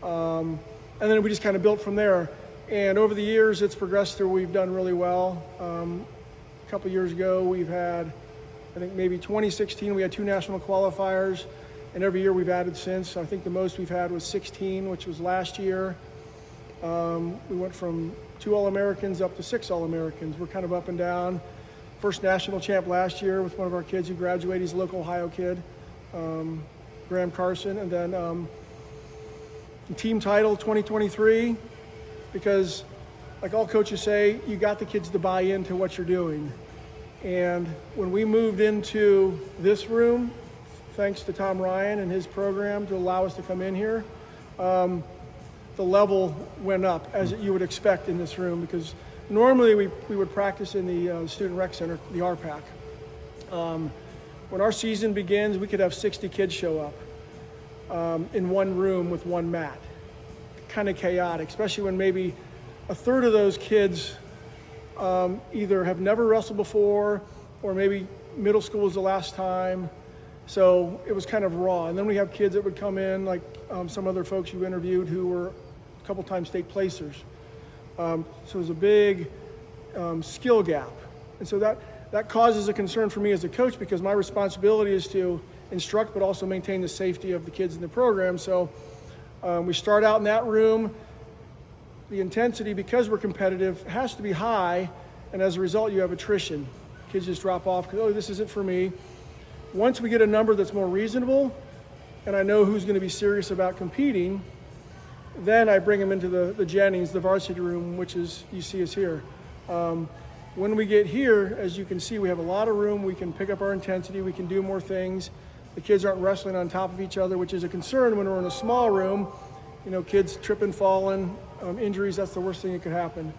And then we just kind of built from there. And over the years, it's progressed through. We've done really well. A couple of years ago, we've had, I think maybe 2016, we had 2 national qualifiers. And every year we've added since. I think the most we've had was 16, which was last year. We went from 2 All-Americans up to 6 All-Americans. We're kind of up and down. First national champ last year with one of our kids who graduated. He's a local Ohio kid, Graham Carson. And then team title 2023, because like all coaches say, you got the kids to buy into what you're doing. And when we moved into this room, thanks to Tom Ryan and his program to allow us to come in here, the level went up, as you would expect in this room, because normally we would practice in the Student Rec Center, the RPAC. When our season begins, we could have 60 kids show up in one room with one mat. Kind of chaotic, especially when maybe a third of those kids either have never wrestled before, or maybe middle school was the last time. So it was kind of raw. And then we have kids that would come in, like some other folks you interviewed who were a couple times state placers. So there's a big skill gap. And so that causes a concern for me as a coach, because my responsibility is to instruct but also maintain the safety of the kids in the program. So we start out in that room. The intensity, because we're competitive, has to be high, and as a result you have attrition. Kids just drop off because, oh, this isn't for me. Once we get a number that's more reasonable, and I know who's going to be serious about competing, then I bring them into the Jennings, the varsity room, which is, you see us here. When we get here, as you can see, we have a lot of room. We can pick up our intensity. We can do more things. The kids aren't wrestling on top of each other, which is a concern when we're in a small room. You know, kids tripping, falling, injuries, that's the worst thing that could happen.